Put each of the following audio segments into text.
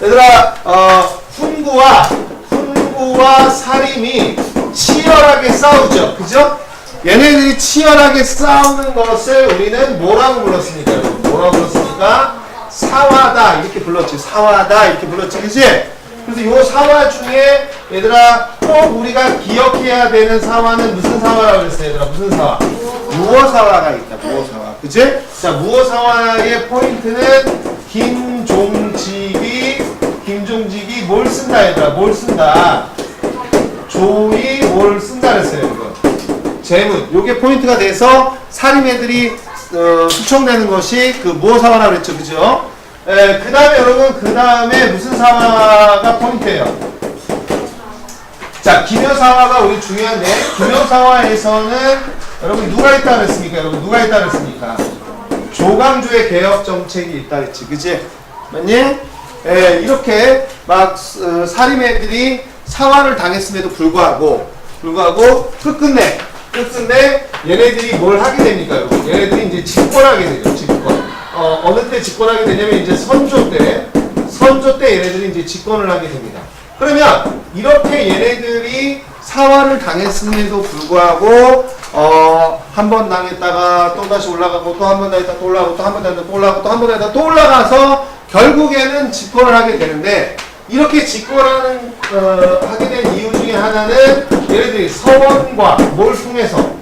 얘들아, 훈구와 사림이 치열하게 싸우죠. 그죠? 얘네들이 치열하게 싸우는 것을 우리는 뭐라고 불렀습니까? 뭐라고 불렀습니까? 사화다. 이렇게 불렀지. 사화다. 이렇게 불렀지. 그치? 그래서 요 사화 중에 얘들아 꼭 우리가 기억해야 되는 사화는 무슨 사화라고 그랬어요? 얘들아 무슨 사화? 무어사화가 있다. 무어사화. 그치? 자, 무어사화의 포인트는 김종직이 뭘 쓴다 얘들아? 뭘 쓴다? 조이 뭘 쓴다 그랬어요. 이거. 재문. 요게 포인트가 돼서 사림 애들이 수청되는 것이 그 무어사화라고 그랬죠. 그죠? 그 다음에 여러분, 그 다음에 무슨 사화가 포인트예요? 자, 기묘사화가 우리 중요한데, 기묘사화에서는 여러분 누가 있다 그랬습니까? 여러분 누가 있다 그랬습니까? 조광조의 개혁 정책이 있다 그랬지. 그치? 맞니? 이렇게 막 사림 애들이 사화를 당했음에도 불구하고 끝끝내 얘네들이 뭘 하게 됩니까? 여러분? 얘네들이 이제 집권하게 되죠. 집권. 어느 때 집권하게 되냐면 이제 선조 때 얘네들이 이제 집권을 하게 됩니다. 그러면 이렇게 얘네들이 사화를 당했음에도 불구하고 한 번 당했다가 또 다시 올라가고 또 한 번 당했다가 또 올라가고 또 한 번 당했다가 또 올라가고 또 한 번 당했다가 또 올라가서 결국에는 집권을 하게 되는데, 이렇게 집권하는 하게 된 이유 중에 하나는 얘네들이 서원과 뭘 통해서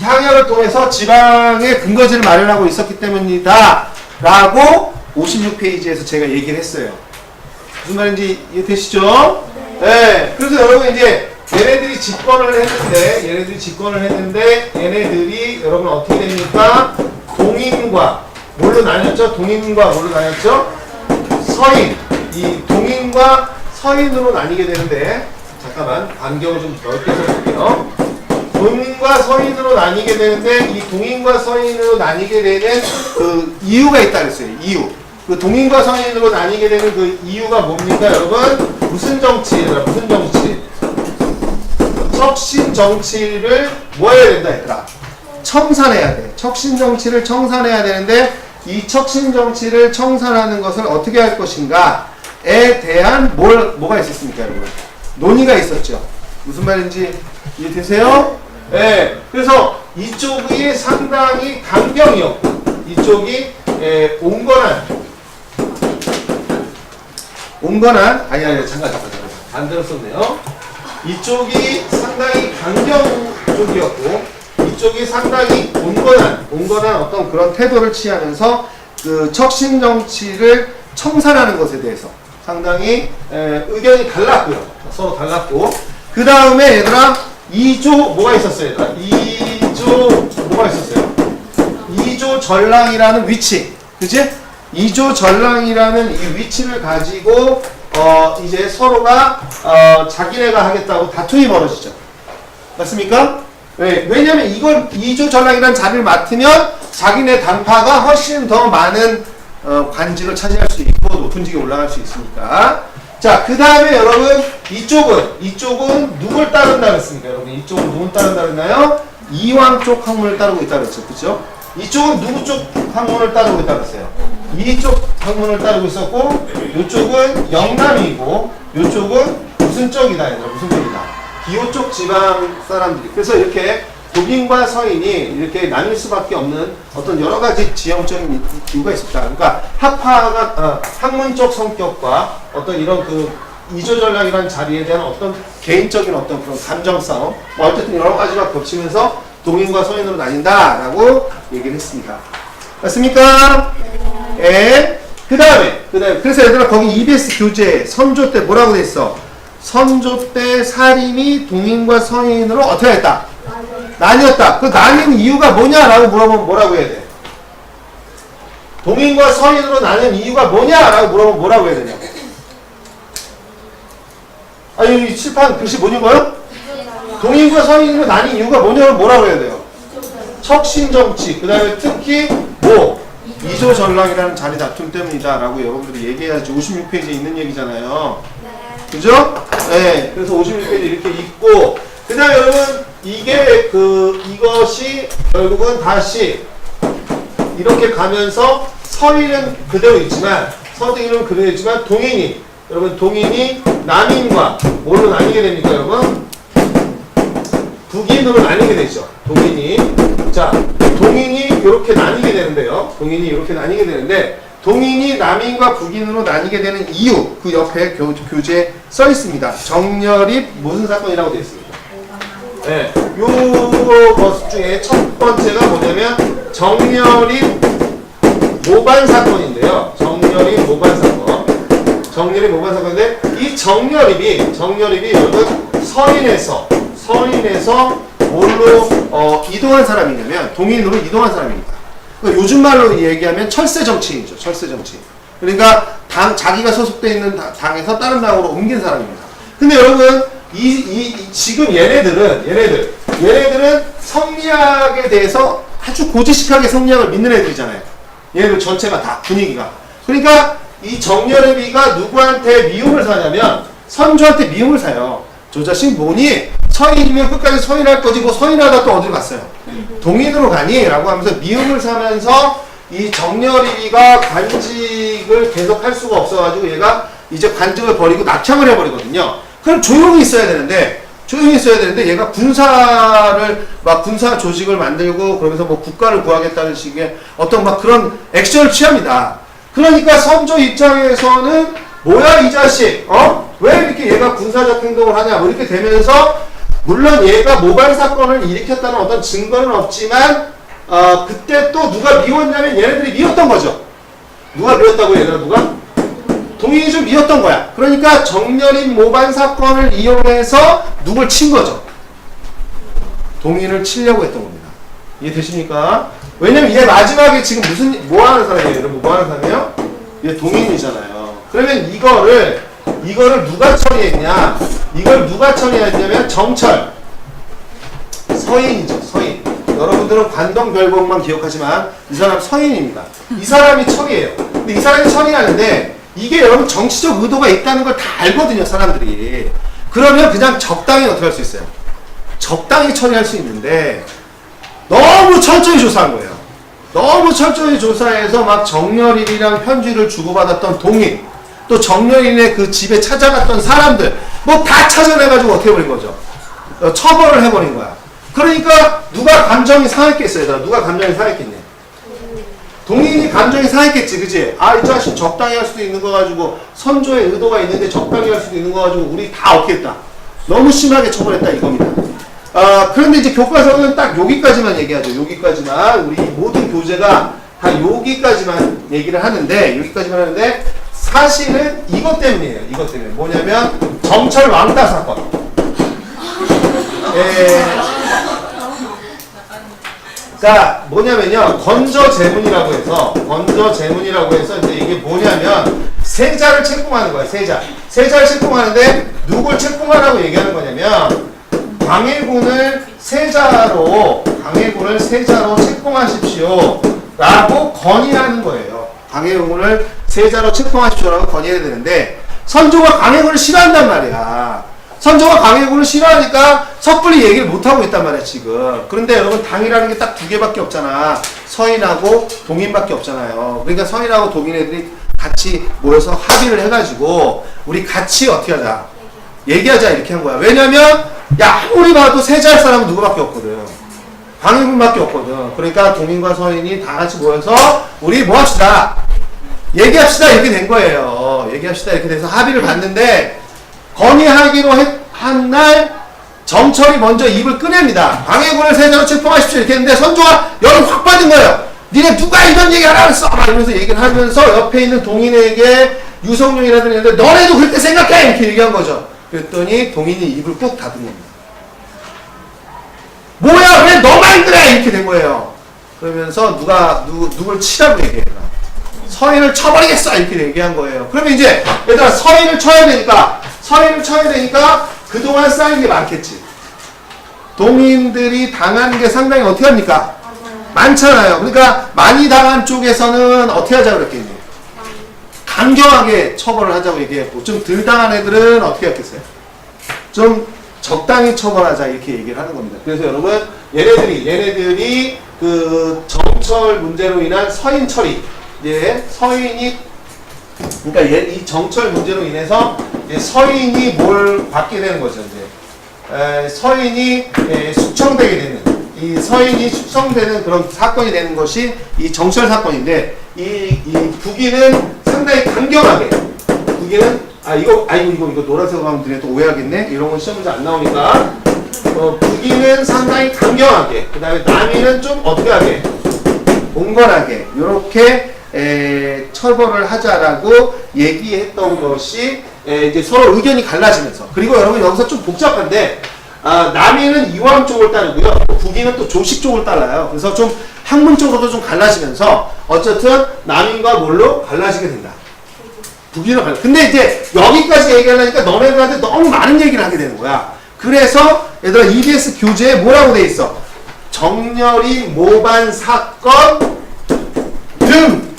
향약을 통해서 지방의 근거지를 마련하고 있었기 때문이다 라고 56페이지에서 제가 얘기를 했어요. 무슨 말인지 이해되시죠? 네. 그래서 여러분 이제 얘네들이 집권을 했는데 얘네들이 여러분 어떻게 됩니까? 동인과 뭘로 나뉘었죠? 서인. 이 동인과 서인으로 나뉘게 되는데, 잠깐만 간격을 좀 넓게 해볼게요. 동인과 서인으로 나뉘게 되는데, 이 동인과 서인으로 나뉘게 되는 그 이유가 있다 그랬어요. 이유. 그 동인과 서인으로 나뉘게 되는 그 이유가 뭡니까, 여러분? 무슨 정치예요? 무슨 정치? 척신 정치를 뭐 해야 된다, 얘들아? 청산해야 돼. 척신 정치를 청산해야 되는데, 이 척신 정치를 청산하는 것을 어떻게 할 것인가에 대한 뭐가 있었습니까, 여러분? 논의가 있었죠. 무슨 말인지 이해되세요? 네. 그래서 이쪽이 상당히 강경이었고, 이쪽이 온건한 아니 잠깐 반대로 썼네요. 이쪽이 상당히 강경 쪽이었고, 이쪽이 상당히 온건한 어떤 그런 태도를 취하면서 그 척신 정치를 청산하는 것에 대해서 상당히 의견이 달랐고요. 서로 달랐고, 그 다음에 얘들아 2조 뭐가 있었어요, 얘들아? 2조 뭐가 있었어요? 2조 전랑이라는 위치, 그치? 2조 전랑이라는 이 위치를 가지고 이제 서로가 자기네가 하겠다고 다툼이 벌어지죠. 맞습니까? 네, 왜냐면 이걸 2조 전랑이라는 자리를 맡으면 자기네 당파가 훨씬 더 많은 관직을 차지할 수 있고 높은 직에 올라갈 수 있으니까. 자, 그 다음에 여러분 이쪽은 누굴 따른다 그랬습니까? 여러분 이쪽은 누굴 따른다 그랬나요? 이왕 쪽 학문을 따르고 있다 그랬죠. 그쵸? 이쪽은 누구 쪽 학문을 따르고 있다 그랬어요? 이쪽 학문을 따르고 있었고, 이쪽은 영남이고, 이쪽은 무슨 쪽이다 얘들아? 무슨 쪽이다? 기호 쪽 지방 사람들이. 그래서 이렇게 동인과 서인이 이렇게 나뉠 수밖에 없는 어떤 여러 가지 지형적인 이유가 있었다. 그러니까 학파가 학문적 성격과 어떤 이런 그 이조전략이라는 자리에 대한 어떤 개인적인 어떤 그런 감정 싸움, 뭐 어쨌든 여러 가지가 겹치면서 동인과 서인으로 나뉜다라고 얘기를 했습니다. 맞습니까? 예. 그 다음에 그래서 얘들아 거기 EBS 교재 선조 때 뭐라고 돼 있어? 선조 때 사림이 동인과 서인으로 어떻게 했다? 나뉘었다. 그 나뉜 이유가 뭐냐라고 물어보면 뭐라고 해야 돼? 동인과 서인으로 나뉜 이유가 뭐냐라고 물어보면 뭐라고 해야 되냐? 아니, 이 칠판 글씨 못 읽어요? 동인과 서인으로 나뉜 이유가 뭐냐면 뭐라고 해야 돼요? 척신정치, 그 다음에 특히 이조 전랑이라는 자리 다툼 때문이다 라고 여러분들이 얘기해야지. 56페이지에 있는 얘기잖아요. 그죠? 네. 그래서 56페이지 이렇게 있고, 그 다음에 여러분 이것이 결국은 다시 이렇게 가면서 서인은 그대로 있지만 서등이는 그려지만 동인이, 여러분 동인이 남인과 뭘로 나뉘게 됩니까 여러분? 북인으로 나뉘게 되죠. 동인이. 자, 동인이 이렇게 나뉘게 되는데요. 동인이 이렇게 나뉘게 되는데 동인이 남인과 북인으로 나뉘게 되는 이유, 그 옆에 교재에 써 있습니다. 정렬입 무슨 사건이라고 되어 있습니다. 네, 요 것 중에 첫 번째가 뭐냐면 정렬입 모반 사건인데요. 정렬입 모반 사건. 정렬입 모반 사건인데 이 정렬입이 여러분 서인에서 뭘로 이동한 사람이냐면 동인으로 이동한 사람입니다. 그러니까 요즘 말로 얘기하면 철새 정치인이죠. 철새 정치인. 그러니까 자기가 소속되어 있는 당에서 다른 당으로 옮긴 사람입니다. 근데 여러분 지금 얘네들은 성리학에 대해서 아주 고지식하게 성리학을 믿는 애들이잖아요. 얘네들 전체가 다 분위기가. 그러니까 이 정렬의비가 누구한테 미움을 사냐면 선조한테 미움을 사요. 저 자식 뭐니? 서인이면 끝까지 서인할 거지 뭐 서인하다 또 어딜 갔어요? 동인으로 가니? 라고 하면서 미움을 사면서 이 정렬의비가 관직을 계속 할 수가 없어가지고 얘가 이제 관직을 버리고 낙향을 해버리거든요. 그럼 조용히 있어야 되는데 얘가 군사 조직을 만들고 그러면서 뭐 국가를 구하겠다는 식의 어떤 막 그런 액션을 취합니다. 그러니까 선조 입장에서는 뭐야 이 자식 왜 이렇게 얘가 군사적 행동을 하냐 뭐 이렇게 되면서 물론 얘가 모발 사건을 일으켰다는 어떤 증거는 없지만 그때 또 누가 미웠냐면 얘네들이 미웠던 거죠. 누가 미웠다고 얘들아 누가? 동인이 좀 미웠던 거야. 그러니까 정렬입 모반 사건을 이용해서 누굴 친 거죠. 동인을 치려고 했던 겁니다. 이해되십니까? 왜냐면 얘 마지막에 지금 뭐 하는 사람이에요? 여러분 뭐 하는 사람이에요? 얘 동인이잖아요. 그러면 이거를 누가 처리했냐? 이걸 누가 처리했냐면 정철. 서인이죠. 서인. 여러분들은 관동별봉만 기억하지만 이 사람 서인입니다. 이 사람이 처리해요. 근데 이 사람이 처리하는데 이게 여러분 정치적 의도가 있다는 걸 다 알거든요. 사람들이. 그러면 그냥 적당히 어떻게 할 수 있어요? 적당히 처리할 수 있는데 너무 철저히 조사한 거예요. 너무 철저히 조사해서 막 정렬인이랑 편지를 주고받았던 동인, 또 정렬인의 그 집에 찾아갔던 사람들 뭐 다 찾아내가지고 어떻게 해버린 거죠? 처벌을 해버린 거야. 그러니까 누가 감정이 상했겠어요? 얘들아? 누가 감정이 상했겠냐? 동인이 감정이 상했겠지, 그치? 이 자식 적당히 할 수도 있는 거 가지고 선조의 의도가 있는데 적당히 할 수도 있는 거 가지고 우리 다 어떻게 했다? 너무 심하게 처벌했다 이겁니다. 그런데 이제 교과서는 딱 여기까지만 얘기하죠. 여기까지만. 우리 모든 교재가 다 여기까지만 얘기를 하는데, 사실은 이것 때문이에요. 이것 때문에. 뭐냐면, 정철 왕따 사건. 자, 뭐냐면요. 건저제문이라고 해서, 이제 이게 뭐냐면, 세자를 책봉하는 거예요. 세자를 책봉하는데, 누굴 책봉하라고 얘기하는 거냐면, 광해군을 세자로 책봉하십시오 라고 건의하는 거예요. 광해군을 세자로 책봉하십시오 라고 건의해야 되는데 선조가 광해군을 싫어한단 말이야. 선조가 광해군을 싫어하니까 섣불리 얘기를 못하고 있단 말이야 지금. 그런데 여러분 당이라는 게 딱 두 개밖에 없잖아. 서인하고 동인밖에 없잖아요. 그러니까 서인하고 동인 애들이 같이 모여서 합의를 해가지고 우리 같이 어떻게 하자 얘기하자 이렇게 한 거야. 왜냐면 아무리 봐도 세자할 사람은 누구밖에 없거든. 광해군밖에 없거든. 그러니까 동인과 서인이 다 같이 모여서 우리 뭐 합시다. 얘기합시다 이렇게 된 거예요. 얘기합시다 이렇게 돼서 합의를 봤는데 건의하기로 한 날 정철이 먼저 입을 꺼냅니다. 광해군을 세자로 책봉하십시오 이렇게 했는데 선조가 열을 확 받은 거예요. 니네 누가 이런 얘기 하라 그랬어? 막 이러면서 얘기를 하면서 옆에 있는 동인에게 유성룡이라든 했는데 너네도 그렇게 생각해! 이렇게 얘기한 거죠. 그랬더니 동인이 입을 꾹 닫은 겁니다. 뭐야 왜 너만 그래 이렇게 된 거예요. 그러면서 누굴 치라고 얘기해요. 서인을 쳐버리겠어 이렇게 얘기한 거예요. 그러면 이제 얘들아 서인을 쳐야 되니까 그동안 쌓인 게 많겠지. 동인들이 당한 게 상당히 어떻게 합니까? 많잖아요. 그러니까 많이 당한 쪽에서는 어떻게 하자고 그랬겠니? 강경하게 처벌을 하자고 얘기했고 좀 덜 당한 애들은 어떻게 했겠어요? 좀 적당히 처벌하자 이렇게 얘기를 하는 겁니다. 그래서 여러분 얘네들이 그 정철 문제로 인한 서인 처리, 이제 서인이 그러니까 이 정철 문제로 인해서 이제 서인이 뭘 받게 되는 거죠. 이제 서인이 숙청되게 되는, 이 서인이 숙성되는 그런 사건이 되는 것이 이 정철 사건인데, 이 북인은 상당히 강경하게, 북인은 이거 노란색으로 하면 드리면 또 오해하겠네. 이런 건 시험 문제 안 나오니까. 북인은 상당히 강경하게, 그 다음에 남인은 좀 어떻게 하게, 온건하게 이렇게 처벌을 하자라고 얘기했던 것이 이제 서로 의견이 갈라지면서, 그리고 여러분 여기서 좀 복잡한데, 남인은 이왕 쪽을 따르고요, 북인은 또 조식 쪽을 따라요. 그래서 좀 학문적으로도 좀 갈라지면서 어쨌든 남인과 뭘로 갈라지게 된다. 북인으로 갈라. 근데 이제 여기까지 얘기하려니까 너네들한테 너무 많은 얘기를 하게 되는 거야. 그래서 얘들아 EBS 교재에 뭐라고 돼 있어? 정렬이 모반 사건 등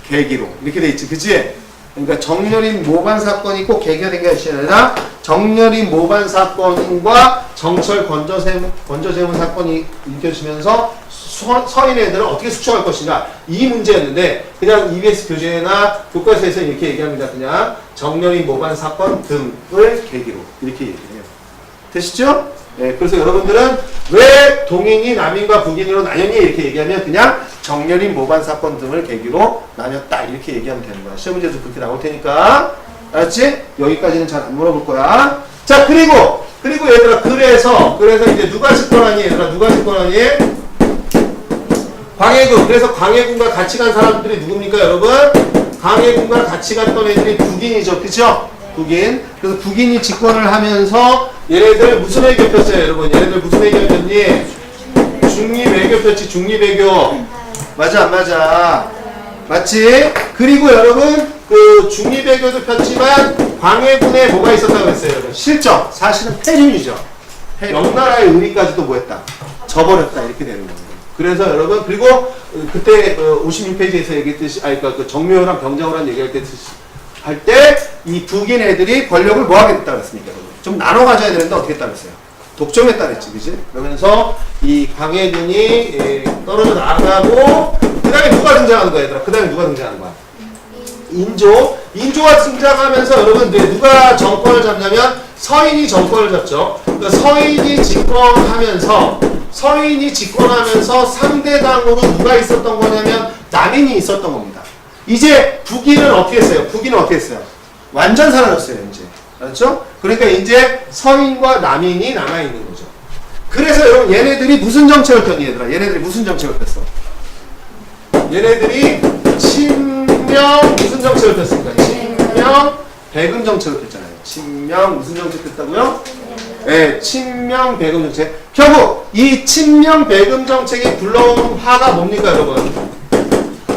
계기로 이렇게 돼 있지, 그치? 그러니까 정렬인 모반 사건이 꼭 계기가 된 게 아니라 정렬인 모반 사건과 정철 건조재문 사건이 일으켜지면서 서인 애들을 어떻게 숙청할 것인가, 이 문제였는데 그냥 EBS 교재나 교과서에서 이렇게 얘기합니다. 그냥 정렬인 모반 사건 등을 계기로 이렇게 얘기해요. 되시죠? 네, 그래서 여러분들은 왜 동인이 남인과 북인으로 나뉘니 이렇게 얘기하면 그냥 정렬인 모반 사건 등을 계기로 나뉘었다 이렇게 얘기하면 되는 거야. 시험 문제도 그렇게 나올 테니까. 알았지? 여기까지는 잘 안 물어볼 거야. 자, 그리고 얘들아, 그래서 이제 누가 집권하니? 얘들아, 누가 집권하니? 광해군. 그래서 광해군과 같이 간 사람들이 누굽니까, 여러분? 광해군과 같이 갔던 애들이 북인이죠, 그죠? 북인. 그래서 북인이 집권을 하면서 얘네들 무슨 외교 폈어요, 여러분? 얘네들 무슨 외교 폈니? 중립외교 폈지, 중립외교. 맞아, 안 맞아? 맞지? 그리고 여러분, 그 중립외교도 폈지만 광해군에 뭐가 있었다고 했어요, 여러분? 실적. 사실은 폐륜이죠. 명나라의 의리까지도 뭐 했다? 저버렸다. 이렇게 되는 거예요. 그래서 여러분, 그리고 그때 56페이지에서 얘기했듯이, 그러니까 그 정묘호란 병자호란 얘기할 때 이 북인 애들이 권력을 뭐 하겠다 그랬습니까? 좀 나눠 가져야 되는데 어떻게 했다 그랬어요? 독점했다 그랬지, 그지? 그러면서 이 광해군이 떨어져 나가고, 그 다음에 누가 등장하는 거야, 얘들아? 그 다음에 누가 등장하는 거야? 인조가 등장하면서 여러분, 누가 정권을 잡냐면 서인이 정권을 잡죠. 그러니까 서인이 집권하면서 상대당으로 누가 있었던 거냐면 남인이 있었던 겁니다. 이제 북인은 어떻게 했어요? 완전 사라졌어요, 이제. 그렇죠? 그러니까 이제 서인과 남인이 남아있는 거죠. 그래서 여러분, 얘네들이 무슨 정책을 폈니, 얘들아? 얘네들이 무슨 정책을 폈어? 얘네들이 친명 무슨 정책을 폈습니까? 친명 배금 정책을 폈잖아요. 친명 무슨 정책 폈다고요? 네, 친명 배금 정책. 결국 이 친명 배금 정책이 불러온 화가 뭡니까, 여러분?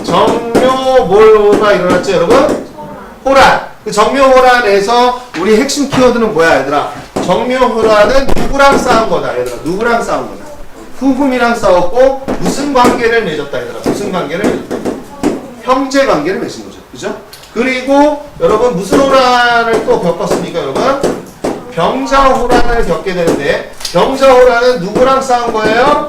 정묘몰호가 일어났죠, 여러분? 호란. 그 정묘호란에서 우리 핵심 키워드는 뭐야, 얘들아? 정묘호란은 누구랑 싸운 거다, 얘들아? 누구랑 싸운 거다? 후금이랑 싸웠고 무슨 관계를 맺었다, 얘들아? 무슨 관계를 맺었다? 형제 관계를 맺은 거죠, 그죠? 그리고 여러분 무슨 호란을 또 겪었습니까, 여러분? 병자호란을 겪게 되는데, 병자호란은 누구랑 싸운 거예요?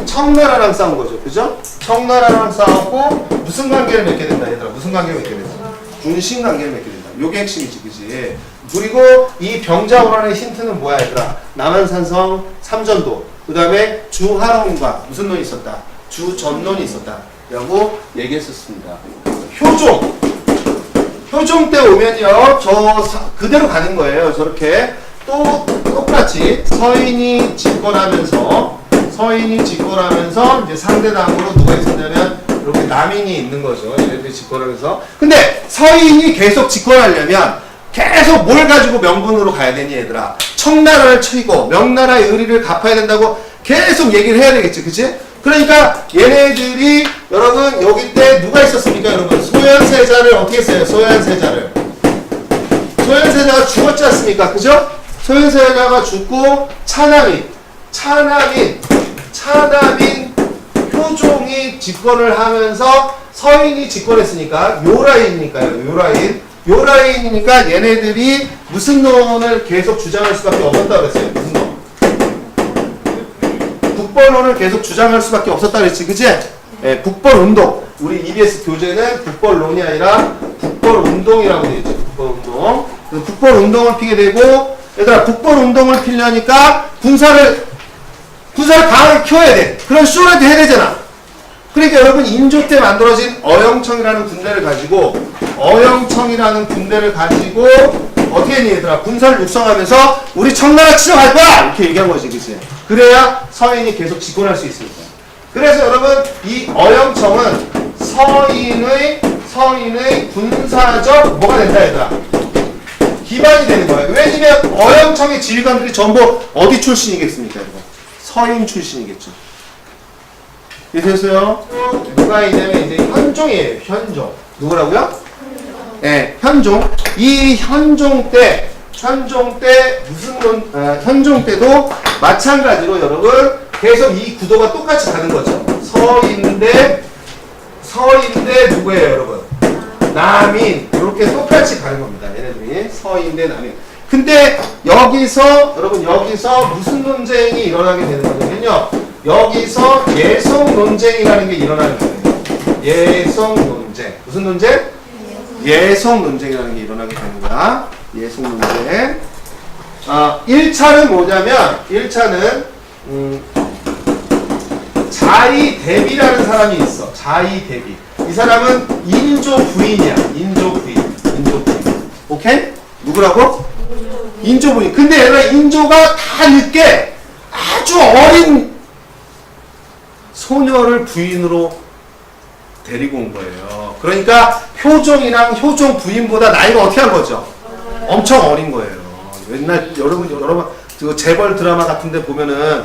청나라랑 싸운 거죠, 그죠? 청나라랑 싸웠고 무슨 관계를 맺게 된다, 얘들아? 무슨 관계를 맺게 된다? 군신 관계를 맺게 된다. 요게 핵심이지, 그지? 그리고 이 병자호란의 힌트는 뭐야, 얘들아? 남한산성 삼전도, 그 다음에 주하론과 무슨 논이 있었다? 주전론이 있었다 라고 얘기했었습니다. 효종 때 오면요, 그대로 가는 거예요. 저렇게 똑같이 서인이 집권하면서 이제 상대당으로 누가 있었냐면 이렇게 남인이 있는 거죠. 얘네들이 집권하면서. 근데 서인이 계속 집권하려면 계속 뭘 가지고 명분으로 가야 되니, 얘들아? 청나라를 치고 명나라의 의리를 갚아야 된다고 계속 얘기를 해야 되겠지, 그치? 그러니까 얘네들이, 여러분, 여기 때 누가 있었습니까, 여러분? 소현세자를 어떻게 했어요? 소현세자가 죽었지 않습니까? 그죠? 소현세자가 죽고 차남인 효종이 집권을 하면서 서인이 집권했으니까 요라인이니까 얘네들이 무슨 논을 계속 주장할 수밖에 없었다 그랬어요. 무슨 논? 국벌론을 계속 주장할 수밖에 없었다 그랬지, 그치? 예, 국벌운동. 우리 EBS 교재는 국벌론이 아니라 북벌운동이라고 되어 있죠. 북벌운동. 북벌운동을 피게 되고, 얘들아, 북벌운동을 피려니까 군사를 강하게 키워야 돼. 그런 쇼라도 해야 되잖아. 그러니까 여러분, 인조 때 만들어진 어영청이라는 군대를 가지고 어떻게 했니, 얘들아? 군사를 육성하면서 우리 청나라 치러 갈 거야! 이렇게 얘기한 거지, 그치? 그래야 서인이 계속 집권할 수 있으니까. 그래서 여러분, 이 어영청은 서인의 군사적 뭐가 된다, 얘들아? 기반이 되는 거야. 왜냐면 어영청의 지휘관들이 전부 어디 출신이겠습니까, 이거? 서인 출신이겠죠. 이해됐어요? 누가 있냐면 이제 현종이에요. 현종. 누구라고요? 네, 현종. 이 현종 때 현종 때도 마찬가지로 여러분 계속 이 구도가 똑같이 가는 거죠. 서인대 누구예요, 여러분? 남인. 이렇게 똑같이 가는 겁니다. 얘네들이 서인대 남인. 근데 여기서 무슨 논쟁이 일어나게 되는 거냐면요. 여기서 예성 논쟁이라는 게 일어나는 거예요. 예성 논쟁. 무슨 논쟁? 예성 논쟁이라는 게 일어나게 되는 거야. 예성 논쟁. 1차는 뭐냐면, 1차는, 자이대비라는 사람이 있어. 자이대비. 이 사람은 인조 부인이야. 인조 부인. 오케이? 누구라고? 인조 부인. 근데 얘가 인조가 다 늦게 아주 어린 소녀를 부인으로 데리고 온 거예요. 그러니까 효종이랑 효종 부인보다 나이가 어떻게 한 거죠? 엄청 어린 거예요. 옛날 여러분 그 재벌 드라마 같은데 보면은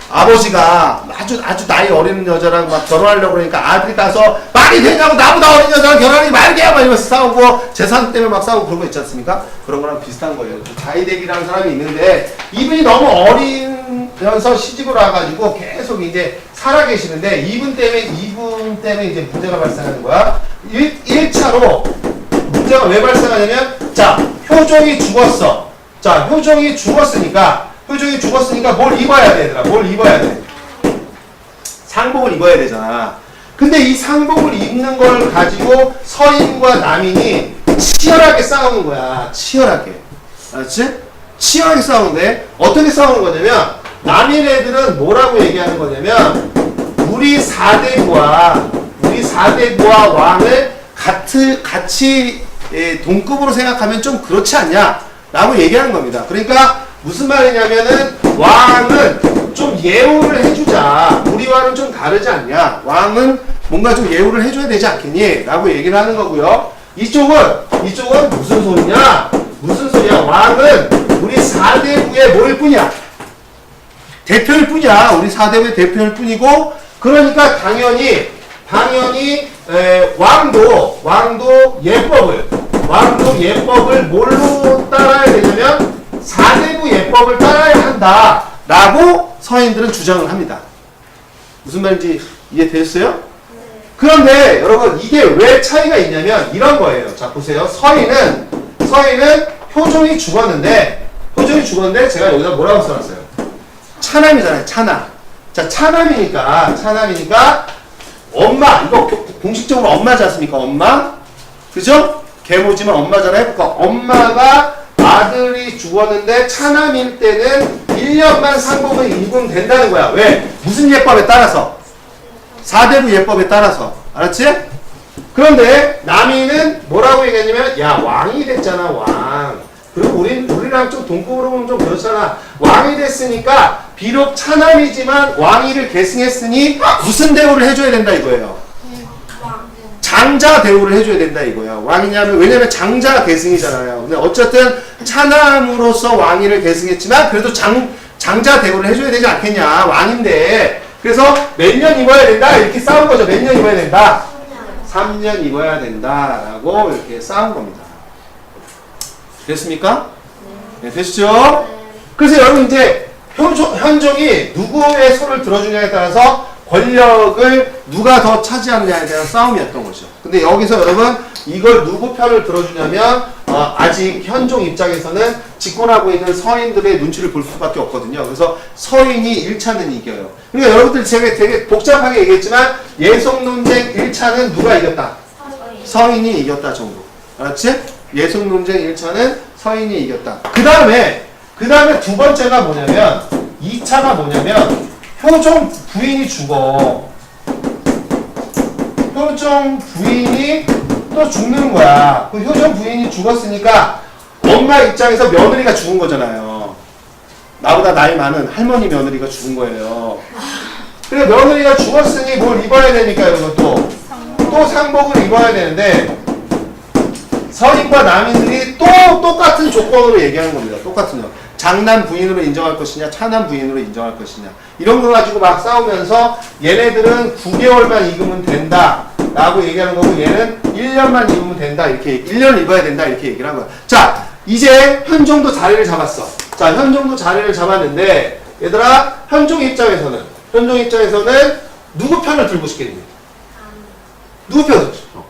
아버지가 아주 나이 어린 여자랑 막 결혼하려고 그러니까 아들이 가서 말이 되냐고 나보다 어린 여자랑 결혼하니 말게요 막 이러면서 싸우고 재산 때문에 막 싸우고 그런 거 있지 않습니까? 그런 거랑 비슷한 거예요. 자이대비라는 사람이 있는데 이분이 너무 어리면서 시집을 와가지고 계속 이제 살아계시는데 이분 때문에 이제 문제가 발생하는 거야. 1차로 문제가 왜 발생하냐면 자 효종이 죽었어. 자, 효종이 죽었으니까 뭘 입어야 돼, 얘들아? 뭘 입어야 돼? 상복을 입어야 되잖아. 근데 이 상복을 입는 걸 가지고 서인과 남인이 치열하게 싸우는 거야. 치열하게. 알았지? 치열하게 싸우는데, 어떻게 싸우는 거냐면, 남인 애들은 뭐라고 얘기하는 거냐면, 우리 사대부와 왕을 같이 동급으로 생각하면 좀 그렇지 않냐? 라고 얘기하는 겁니다. 그러니까 무슨 말이냐면은 왕은 좀 예우를 해주자. 우리와는 좀 다르지 않냐. 왕은 뭔가 좀 예우를 해줘야 되지 않겠니? 라고 얘기를 하는 거고요. 이쪽은 무슨 소리냐? 왕은 우리 4대부의 뭐일 뿐이야? 대표일 뿐이야. 우리 4대부의 대표일 뿐이고 그러니까 당연히 왕도 예법을 뭘로 따라야 되냐면 4대부 예법을 따라야 한다 라고 서인들은 주장을 합니다. 무슨 말인지 이해됐어요? 네. 그런데 여러분 이게 왜 차이가 있냐면 이런 거예요. 자 보세요. 서인은 효종이 죽었는데 제가 여기다 뭐라고 써놨어요? 차남이잖아요. 차남. 자 차남이니까 엄마 이거 공식적으로 엄마지 않습니까? 엄마 그죠? 계모지만 엄마잖아요. 그러니까 엄마가 아들이 죽었는데 차남일 때는 1년만 상복을 입으면 된다는 거야. 왜? 무슨 예법에 따라서? 4대부 예법에 따라서. 알았지? 그런데 남이는 뭐라고 얘기했냐면 야 왕이 됐잖아 왕. 그리고 우리랑 좀 동급으로 보면 좀 그렇잖아. 왕이 됐으니까 비록 차남이지만 왕위를 계승했으니 무슨 대우를 해줘야 된다 이거예요. 장자 대우를 해줘야 된다 이거야. 왕이냐면 왜냐면 장자 계승이잖아요. 근데 어쨌든 차남으로서 왕위를 계승했지만 그래도 장자 대우를 해줘야 되지 않겠냐. 왕인데 그래서 몇 년 입어야 된다 이렇게 싸운 거죠. 몇 년 입어야 된다? 3년 입어야 된다라고 이렇게 싸운 겁니다. 됐습니까? 네, 되시죠? 그래서 여러분 이제 현종이 누구의 손을 들어주냐에 따라서 권력을 누가 더 차지하느냐에 대한 싸움이었던 거죠. 근데 여기서 여러분 이걸 누구 편을 들어주냐면 아직 현종 입장에서는 집권하고 있는 서인들의 눈치를 볼 수밖에 없거든요. 그래서 서인이 1차는 이겨요. 그러니까 여러분들 제가 되게 복잡하게 얘기했지만 예성 논쟁 1차는 누가 이겼다? 서인이 이겼다 정도. 알았지? 예속 논쟁 1차는 서인이 이겼다. 그 다음에 두 번째가 뭐냐면 2차가 뭐냐면 효종 부인이 죽어. 효종 부인이 또 죽는 거야. 그 효종 부인이 죽었으니까 엄마 입장에서 며느리가 죽은 거잖아요. 나보다 나이 많은 할머니 며느리가 죽은 거예요. 그래 며느리가 죽었으니 뭘 입어야 되니까 이거 또 상복을 입어야 되는데 서인과 남인들이 또 똑같은 조건으로 얘기하는 겁니다. 똑같은 거. 장남 부인으로 인정할 것이냐 차남 부인으로 인정할 것이냐 이런 거 가지고 막 싸우면서 얘네들은 9개월만 입으면 된다 라고 얘기하는 거고 얘는 1년만 입으면 된다 이렇게 1년 입어야 된다 이렇게 얘기를 한 거야. 자 이제 현종도 자리를 잡았어. 자 현종도 자리를 잡았는데 얘들아 현종 입장에서는 누구 편을 들고 싶겠니? 누구 편을 들고 싶어?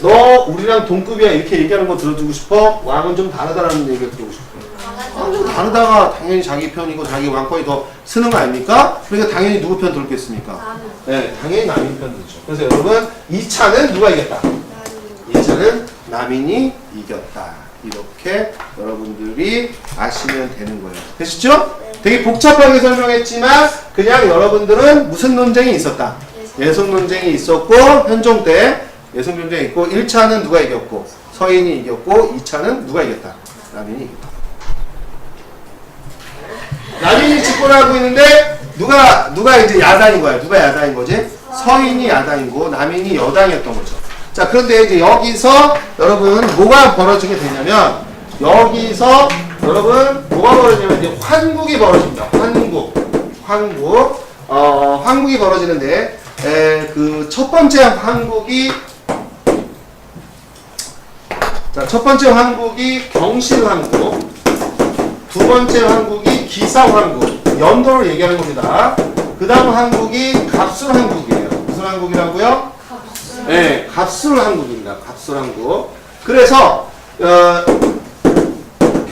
너 우리랑 동급이야 이렇게 얘기하는 거 들어주고 싶어? 왕은 좀 다르다라는 얘기를 들어주고 싶어. 좀 다르다가 당연히 자기 편이고 자기 왕권이 더 쓰는 거 아닙니까? 그러니까 당연히 누구 편 들겠습니까? 네, 당연히 남인 편 들죠. 그래서 여러분 2차는 누가 이겼다? 2차는 남인이 이겼다. 이렇게 여러분들이 아시면 되는 거예요. 되시죠? 되게 복잡하게 설명했지만 그냥 여러분들은 무슨 논쟁이 있었다? 예속 논쟁이 있었고 현종 때 예속 논쟁이 있고 1차는 누가 이겼고 서인이 이겼고 2차는 누가 이겼다? 남인이 이겼다. 남인이 집권하고 있는데 누가 이제 야당인 거야? 누가 야당인 거지? 서인이 야당이고 남인이 여당이었던 거죠. 자 그런데 이제 여기서 여러분 뭐가 벌어지게 되냐면 여기서 여러분 뭐가 벌어지냐면 이제 환국이 벌어집니다. 환국이 벌어지는데 그 첫 번째 환국이 첫 번째 환국이 경실환국, 두 번째 환국이 기사환국, 연도를 얘기하는 겁니다. 그 다음 환국이 갑술환국이에요. 무슨 환국이라고요? 네, 갑술환국입니다. 갑술환국. 그래서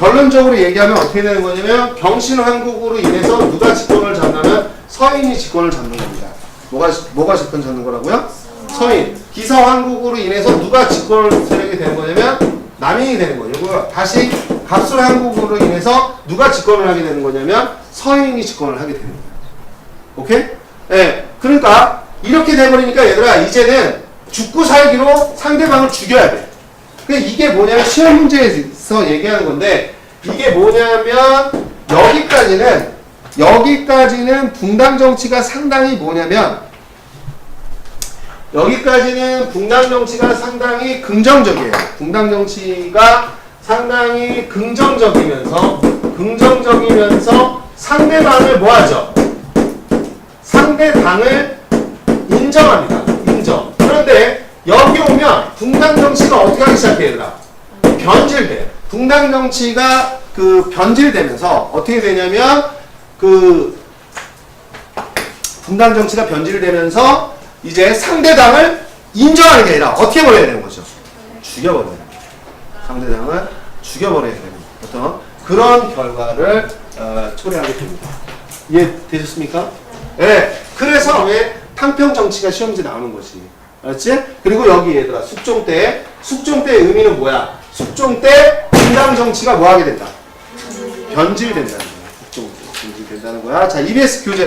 결론적으로 얘기하면 어떻게 되는 거냐면 경신환국으로 인해서 누가 집권을 잡냐면 서인이 집권을 잡는 겁니다. 뭐가 집권 잡는 거라고요? 서인. 기사환국으로 인해서 누가 집권 세력이 되는 거냐면 남인이 되는 거예요. 이거 다시 갑술환국으로 인해서 누가 집권을 하게 되는 거냐면 서인이 집권을 하게 되는 거예요. 오케이? 네. 그러니까 이렇게 돼버리니까 얘들아 이제는 죽고 살기로 상대방을 죽여야 돼. 그러니까 이게 뭐냐면 시험 문제에서 얘기하는 건데 이게 뭐냐면 여기까지는 붕당 정치가 상당히 뭐냐면 여기까지는 붕당 정치가 상당히 긍정적이에요. 붕당 정치가 상당히 긍정적이면서 상대방을 뭐하죠? 상대방을 인정합니다. 인정. 그런데 여기 오면 붕당 정치가 어떻게 하기 시작해 얘들아? 변질돼. 붕당 정치가 그 변질되면서 어떻게 되냐면 그 붕당 정치가 변질되면서 이제 상대당을 인정하는 게 아니라 어떻게 버려야 되는 거죠? 죽여버려야 됩니다. 상대당을 죽여버려야 되는 어떤 그런 결과를 초래하게 됩니다. 이해되셨습니까? 네. 그래서 왜 탕평 정치가 시험지 나오는 것이. 알았지? 그리고 여기 얘들아 숙종 때의 의미는 뭐야? 숙종 때 붕당 정치가 뭐 하게 된다? 변질된다는 거야. 숙종 때 변질된다는 거야. 자, EBS 교재